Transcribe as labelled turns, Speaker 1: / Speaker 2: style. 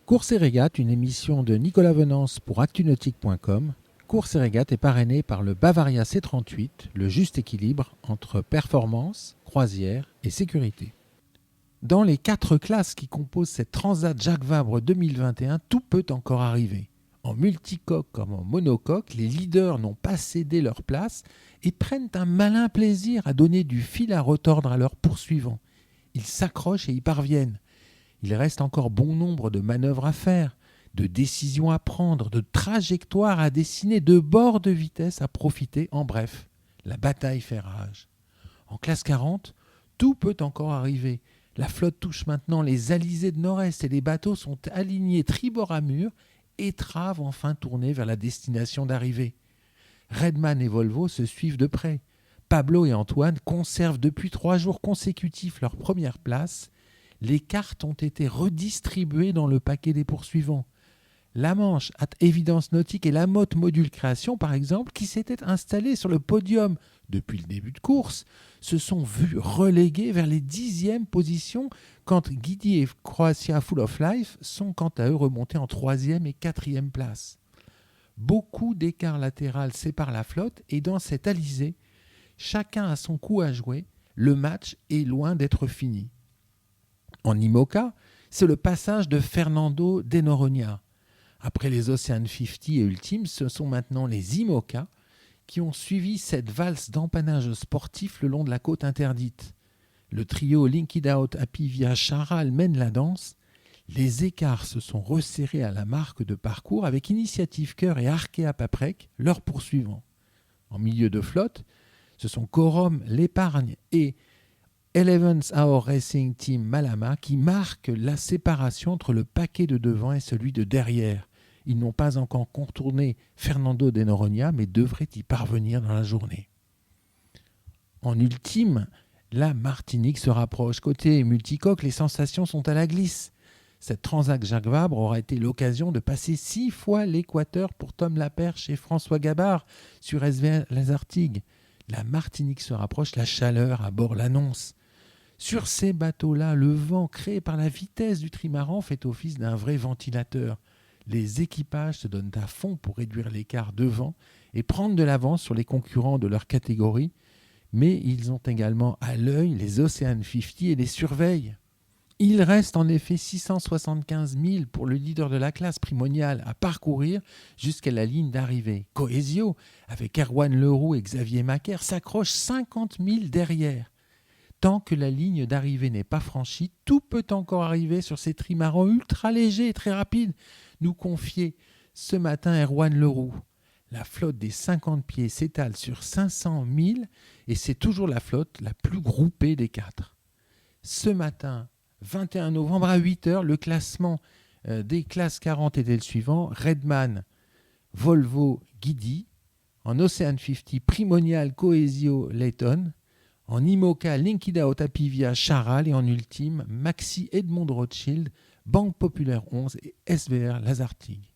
Speaker 1: Course et régate, une émission de Nicolas Venance pour Actunautique.com. Course et régate est parrainée par le Bavaria C38, le juste équilibre entre performance, croisière et sécurité. Dans les 4 classes qui composent cette Transat Jacques Vabre 2021, tout peut encore arriver. En multicoque comme en monocoque, les leaders n'ont pas cédé leur place et prennent un malin plaisir à donner du fil à retordre à leurs poursuivants. Ils s'accrochent et y parviennent. Il reste encore bon nombre de manœuvres à faire, de décisions à prendre, de trajectoires à dessiner, de bords de vitesse à profiter. En bref, la bataille fait rage. En classe 40, tout peut encore arriver. La flotte touche maintenant les alizés de nord-est et les bateaux sont alignés tribord à mur, étraves enfin tournés vers la destination d'arrivée. Redman et Volvo se suivent de près. Pablo et Antoine conservent depuis 3 jours consécutifs leur première place. Les cartes ont été redistribuées dans le paquet des poursuivants. La Manche, at Évidence Nautique et la Motte Module Création, par exemple, qui s'étaient installés sur le podium depuis le début de course, se sont vus relégués vers les 10e positions quand Guidi et Croatia Full of Life sont quant à eux remontés en 3e et 4e place. Beaucoup d'écarts latéral séparent la flotte et dans cette alizée, chacun a son coup à jouer, le match est loin d'être fini. En IMOCA, c'est le passage de Fernando de Noronha. Après les Ocean 50 et Ultime, ce sont maintenant les IMOCA qui ont suivi cette valse d'empannage sportif le long de la côte interdite. Le trio Linked Out, Apivia, Charal mène la danse. Les écarts se sont resserrés à la marque de parcours avec Initiative Cœur et Arkea Paprec, leurs poursuivants. En milieu de flotte, ce sont Corum, l'Épargne et 11th Hour Racing Team Malama qui marquent la séparation entre le paquet de devant et celui de derrière. Ils n'ont pas encore contourné Fernando de Noronha, mais devraient y parvenir dans la journée. En ultime, la Martinique se rapproche. Côté multicoque, les sensations sont à la glisse. Cette Transat Jacques Vabre aura été l'occasion de passer 6 fois l'équateur pour Tom Laperche et François Gabard sur SVR Lazartigue. La Martinique se rapproche, la chaleur à bord l'annonce. Sur ces bateaux-là, le vent créé par la vitesse du trimaran fait office d'un vrai ventilateur. Les équipages se donnent à fond pour réduire l'écart devant et prendre de l'avance sur les concurrents de leur catégorie, mais ils ont également à l'œil les Ocean 50 et les surveillent. Il reste en effet 675 000 pour le leader de la classe primoniale à parcourir jusqu'à la ligne d'arrivée. Coesio, avec Erwan Leroux et Xavier Macaire, s'accroche 50 000 derrière. Tant que la ligne d'arrivée n'est pas franchie, tout peut encore arriver sur ces trimarans ultra légers et très rapides, nous confiait ce matin Erwan Leroux. La flotte des 50 pieds s'étale sur 500 000 et c'est toujours la flotte la plus groupée des 4. Ce matin, 21 novembre à 8h, le classement des classes 40 était le suivant. Redman, Volvo, Guidi. En Ocean 50, Primonial, Coesio, Layton. En IMOCA, Linked Out, Apivia, Charal. Et en ultime, Maxi Edmond Rothschild, Banque Populaire 11 et SVR Lazartigue.